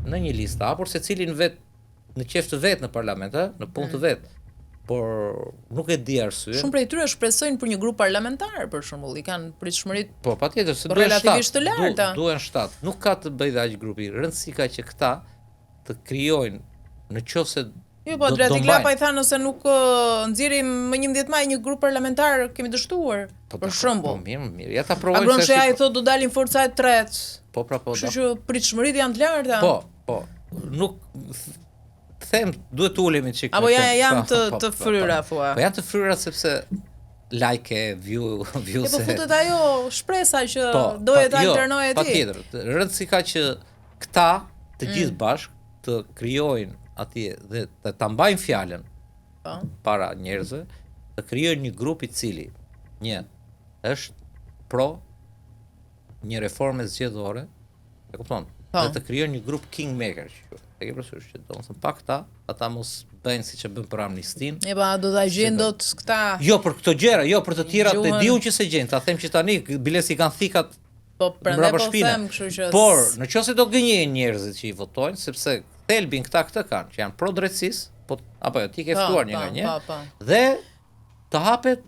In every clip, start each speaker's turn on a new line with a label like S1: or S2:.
S1: në një listë hapur, secilin në qef të vet në parlament, në punë të vet. Por nuk e di arsye.
S2: Shumë prej tyre shpresojnë për një grup parlamentar, për shembull, i kanë pritshmëritë.
S1: Po, patjetër, se
S2: relativisht të larta.
S1: Duhen 7. Nuk ka të bëjë aq grupi. Rëndësi ka që këta të krijojnë nëse
S2: Jo, po Drati Glapa i tha nëse nuk nxjerrim më 11 maj një grup parlamentar, kemi dështuar. Për shembull.
S1: Po mirë, ja ta provojmë.
S2: Agron Shea i thotë do dalin forca e tretë.
S1: Po.
S2: Kështu që pritshmëritë janë të larta.
S1: Po. Nuk them duhet të ulemi çik.
S2: Apo janë të fryra thua.
S1: Po janë të fryra sepse like, view
S2: se. Po futet ajo shpresa që dohet ta alternojë ti.
S1: Patjetër. Rëndësi ka që këta të gjithë bashkë të krijojnë atje dhe ta mbajnë fjalën para njerëzve, të krijojnë një grup i cili është pro një reforme zgjedhore, e kupton? Dhe të krijojnë një grup kingmaker. E ke parasysh që domethënë pa këta, ata mos bëjnë siç e bën për amnistin.
S2: E pa do ta gjejnë dot këta.
S1: Jo për këto gjëra, jo për të tjerat e diun që se gjejnë. Ta them që tani bilesi kanë thikat.
S2: Po prandaj po them, kështu që.
S1: Por nëse do gënjejnë njerëzit që i votojnë, sepse thelbin këta këtë kanë, që janë pro drejtësisë, po apo ti ke ftuar një nga një. Dhe të hapet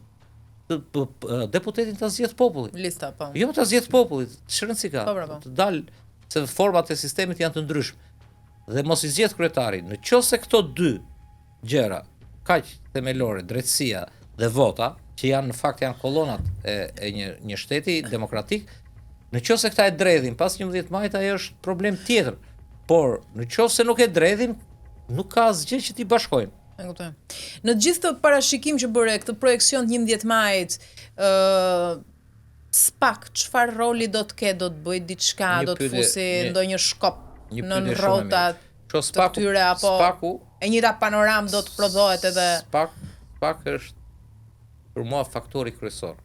S1: deputetin ta zgjedh populli.
S2: Lista, po.
S1: Jo ta zgjedh populli, çrëndsi ka. Të dalë se format e sistemit janë të ndryshme. Dhe mos i zgjedh kryetarin. Nëse këto dy gjëra kaq themelore, drejtësia dhe vota, që janë në fakt janë kolonat e një shteti demokratik, nëse këta e dredhin pas 11 majit, ajo është problem tjetër. Por nëse nuk e dredhin, nuk ka asgjë që t'i bashkojnë.
S2: E kuptoj. Në gjithë të parashikim që bëre këtë projekcion të 11 majit, SPAK çfarë roli do të ketë, do të bëjë diçka, do të fusi ndonjë shkop në rrotat të tyre, apo e njëjta panoramë do të prodhohet edhe.
S1: SPAK është për mua faktori kryesor.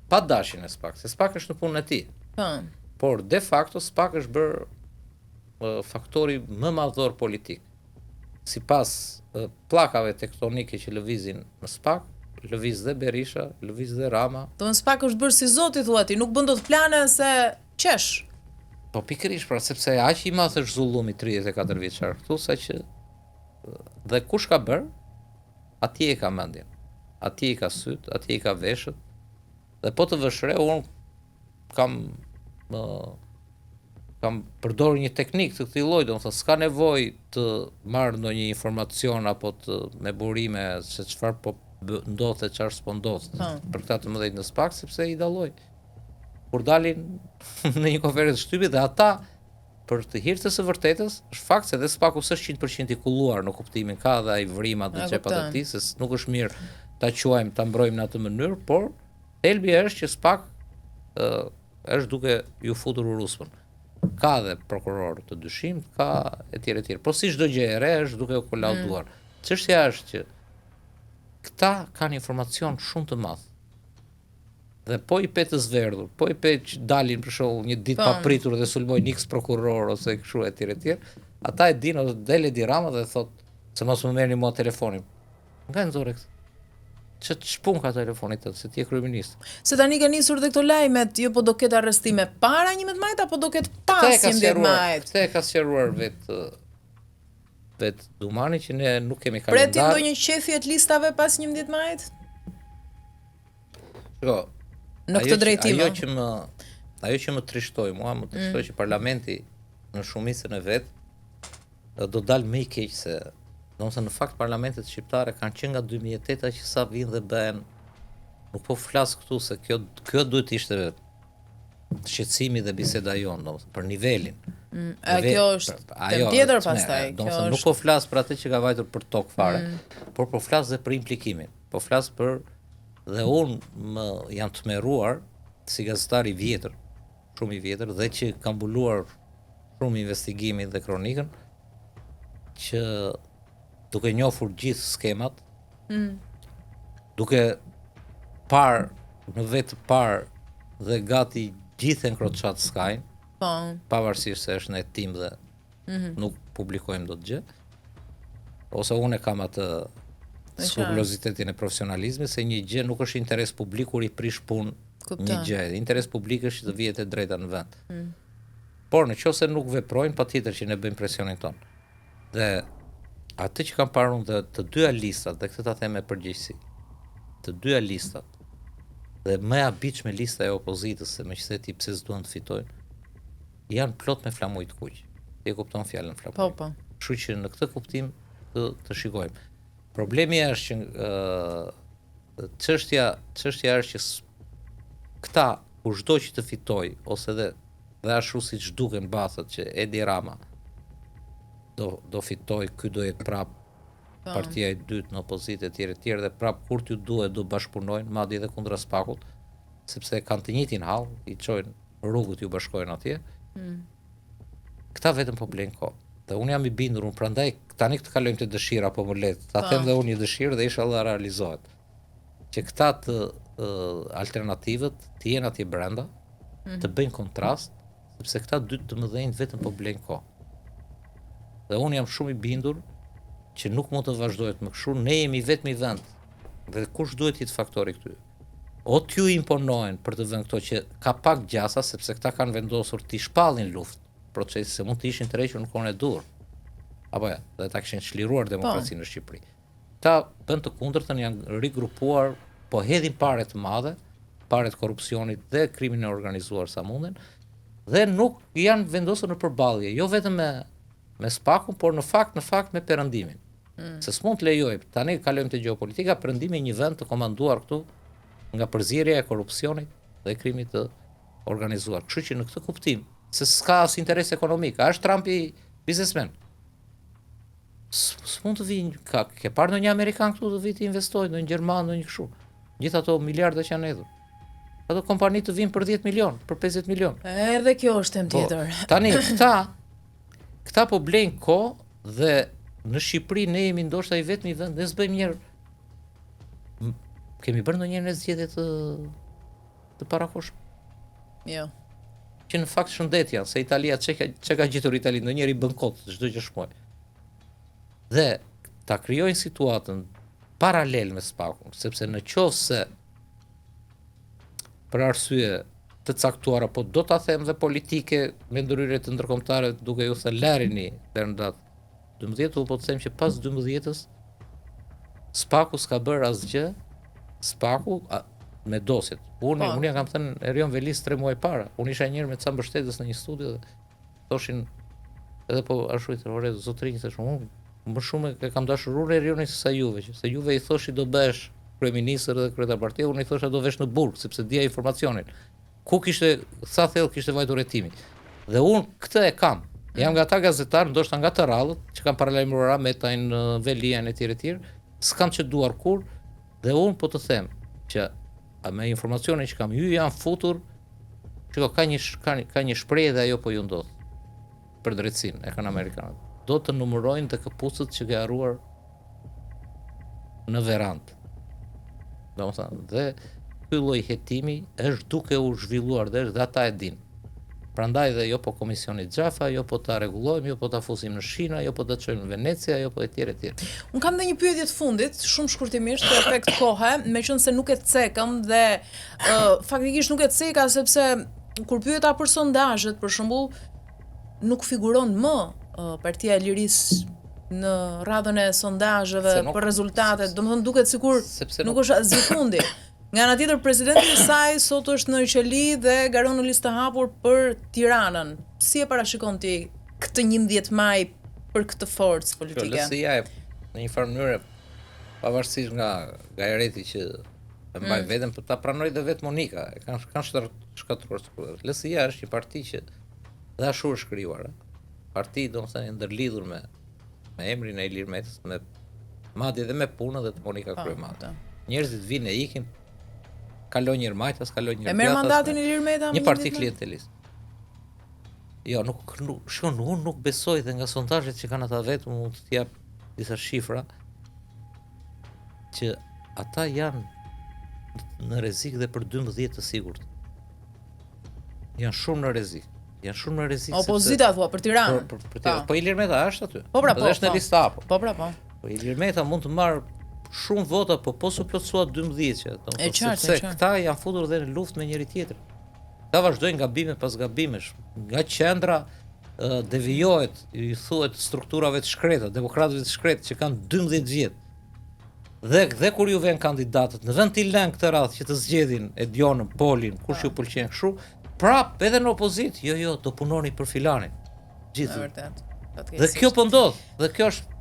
S1: Pa dashin e SPAK, se SPAK është në punën e tij. Por de facto SPAK është bërë faktori më madhor politik. Sipas pllakave tektonike që lëvizin në SPAK, lëviz dhe Berisha, lëviz dhe Rama.
S2: Do në SPAK është bërë si zoti, thua ti, nuk bën dot plane se qesh.
S1: Po pikërisht, pra sepse aq i madh është zullumi 34 vjeçar këtu, saqë dhe kush ka bër, atje e ka mendjen. Atje i ka syt, atje i ka veshët. Dhe po të vëshre, unë kam përdorur një teknikë të këtij lloji, domethënë s'ka nevojë të marr ndonjë informacion apo me burime se çfarë po ndodh e çfarë s'po ndodh për këta të mëdhenj në SPAK, sepse i dalloj. Kur dalin në një konferencë shtypi dhe ata për të hirtës së vërtetës, është fakt se dhe SPAK-u s'është 100% i kulluar në kuptimin ka dhe ai vrimat dhe çepat e tij, se nuk është mirë ta quajmë, ta mbrojmë në atë mënyrë, por thelbi është që SPAK është duke ju futur urusmën. Ka dhe prokuror të dyshim, ka etj. Po si çdo gjë e re është duke u kolauduar. Çështja është që këta kanë informacion shumë të madh. Dhe po i petë zverdhur, po i petë dalin për shembull një ditë papritur dhe sulmojnë X prokuror ose kështu etj. Ata e dinë, ose del Edi Rama dhe thotë se mos më merrni mua telefonin. Nga nxorë këtë. Ç'pun ka telefonit tënd, se ti je kryeminist.
S2: Se tani kanë nisur dhe këto lajmet, jo po do ketë arrestime para 11 majit apo do ketë pas 11 majit.
S1: Këtë e ka sqaruar vet Dumani që ne nuk kemi kalendar.
S2: Preti ndonjë qefje të listave pas 11 majit?
S1: Jo.
S2: Në këtë drejtim.
S1: Ajo që më trishtoi mua, më trishtoi që parlamenti në shumicën e vet do dalë më i keq se domethënë në fakt parlamentet shqiptare kanë qenë nga 2008 që sa vinë dhe bëhen. Nuk po flas këtu se kjo duhet të ishte shqetësimi dhe biseda jonë, domethënë për nivelin.
S2: Kjo është tjetër pastaj.
S1: Domethënë nuk po flas për atë që ka vajtur për tokë fare, por po flas dhe për implikimin. Po flas për dhe unë jam tmerruar si gazetar i vjetër, shumë i vjetër, dhe që kam mbuluar shumë investigimin dhe kronikën, që duke njohur gjithë skemat, duke parë në vetë parë dhe gati gjithë enkroçat skajnë, pavarësisht se është në hetim dhe nuk publikojmë dot gjë, ose unë kam atë skrupulozitetin e profesionalizmit, se një gjë nuk është interes publik kur i prish punë një gjë. Interes publik është të vihet e drejta në vend. Por nëse nuk veprojnë, patjetër që ne bëjmë presionin ton. Dhe atë që kam parë unë dhe të dyja listat, dhe këtë ta them me përgjegjësi, të dyja listat, dhe më e habitshme lista e opozitës, se meqenëse ti pse s'duan të fitojnë, janë plot me flamuj të kuq. Ti e kupton fjalën flamuj.
S2: Po.
S1: Kështu që në këtë kuptim të shikojmë. Problemi është që çështja është që këta kushdo që të fitoj ose dhe ashtu siç duken bathet që Edi Rama do fitoj, ky do jetë prap partia e dytë në opozitë e tjerë dhe prap kur t'ju duhet do bashkëpunojnë, madje edhe kundra SPAK-ut, sepse kanë të njëjtin hall, i çojnë rrugët ju bashkojnë atje. Këta vetëm po blejnë kohë. Dhe unë jam i bindur, prandaj tani të kalojmë te dëshira, po më let. Ta them dhe unë një dëshirë dhe inshallah realizohet. Që këta të alternativët të jenë atje brenda, të bëjnë kontrast, sepse këta dy të mëdhenj vetëm po blejnë kohë. Dhe unë jam shumë i bindur që nuk mund të vazhdohet më kështu, ne jemi vetëm i vend. Dhe kush duhet jetë faktori këtu? O t'ju imponojnë për të vënë këto që ka pak gjasa, sepse këta kanë vendosur t'i shpallin luftë procesi, se mund të ishin të rrequr në kohën e dur. Apo ja, dhe ta kishin çliruar demokracinë në Shqipëri. Ta bën të kundërtën, janë rigrupuar, po hedhin pare të madhe, pare të korrupsionit dhe krimin e organizuar sa munden, dhe nuk janë vendosur në përballje, jo vetëm me SPAK-un, por në fakt me perëndimin. Se s'mund të lejoj, tani kalojmë te gjeopolitika, perëndimi një vend të komanduar këtu nga përzierja e korrupsionit dhe krimit të organizuar. Kështu që në këtë kuptim, se s'ka as interes ekonomik, a është Trumpi biznesmen? S'mund të vinë, ke parë ndonjë amerikan këtu të vinë të investojë, ndonjë gjerman, ndonjë kështu. Gjithë ato miliarda që janë hedhur. Ato kompani të vinë për 10 milion, për 50 milion.
S2: Edhe kjo është tem tjetër.
S1: Tani këta po blejnë kohë dhe në Shqipëri ne jemi ndoshta i vetmi vend, ne s'bëjmë njerë. Kemi bërë ndonjëherë në zgjedhje të parakoshme?
S2: Jo.
S1: Që në fakt shëndet janë, se Italia çka ka gjetur Itali, ndonjëri bën kot çdo gjë shmoj. Dhe ta krijojnë situatën paralel me SPAK-un, sepse në qoftë se për arsye të caktuara, po do ta them dhe politike me ndryrje të ndërkombëtare, duke ju thënë larini deri në datë 12, po të them që pas 12-s SPAK-u s'ka bërë asgjë, SPAK-u me dosjet. Unë ja kam thënë Erion Velis 3 muaj para. Unë isha njëherë me ca mbështetës në një studio dhe thoshin edhe po ashtu i thorë zotrinj, thash unë më shumë e kam dashur Erionin se juve, që se juve i thoshi do bësh kryeministër dhe kryetar partie, unë i thosha do vesh në burg, sepse dija informacionin. Ku kishte, sa thellë kishte vajtur hetimi. Dhe unë këtë e kam. Jam nga ata gazetar, ndoshta nga të rrallët, që kanë paralajmëruar Metajn, Velian etj. S'kam çduar kur, dhe unë po të them që me informacionin që kam, ju janë futur, që ka një shprehje dhe ajo po ju ndodh. Për drejtësinë e kanë amerikanët. Do të numërojnë të këpucët që ke harruar në verandë. Domethënë, dhe ky lloj hetimi është duke u zhvilluar dhe ata e dinë. Prandaj dhe jo po komisioni Xhafa, jo po ta rregullojmë, jo po ta fusim në Shina, jo po ta çojmë në Venecia, jo po etj.
S2: Un kam një pyetje të fundit, shumë shkurtimisht, për efekt kohe, meqense nuk e cekëm dhe faktikisht nuk e ceka sepse kur pyeta për sondazhet, për shembull, nuk figuron më Partia e Lirisë në radhën e sondazheve për rezultatet, domethënë duket sikur nuk është asgjë fundi. Nga ana tjetër, presidenti i saj sot është në qeli dhe garon në listë të hapur për Tiranën. Si e parashikon ti këtë 11 maj për këtë forcë politike?
S1: LSI-ja në një farë mënyrë, pavarësisht nga gajreti që e mbaj veten, për ta pranoj dhe vetë Monika, kanë shkatruar. LSI-ja është një parti që dhe ashtu është krijuar. Parti domethënë ndërlidhur me emrin e Ilir Metës, me madje dhe me punën dhe të Monika Kryemati. Njerëzit vinë e ikin, kalon një Majtas, kalon një Pjatas.
S2: E merr mandatin Ilir Meta?
S1: Një parti klientelist. Jo, unë nuk besoj dhe nga sondazhet që kanë ata vetëm mund të jap disa shifra që ata janë në rrezik dhe për 12 të sigurt. Janë shumë në rrezik.
S2: Opozita thua për Tiranë.
S1: Po Ilir Meta është aty.
S2: Po.
S1: Është në listë apo.
S2: Po.
S1: Po Ilir Meta mund të marrë shumë vota, po su plotësua 12 që. Sepse këta janë futur dhe në luftë me njëri tjetrin. Ta vazhdojnë gabime pas gabimesh. Nga qendra devijohet, i thuhet strukturave të shkreta, demokratëve të shkretë që kanë 12 vjet. Dhe kur ju vjen kandidatët, në vend t'i lënë këtë radhë që të zgjedhin Edionën, Polin, kush ju pëlqen kështu, prap edhe në opozit, jo, do punoni për filanin. Gjithë.
S2: Vërtet.
S1: Dhe kjo po ndodh, dhe kjo është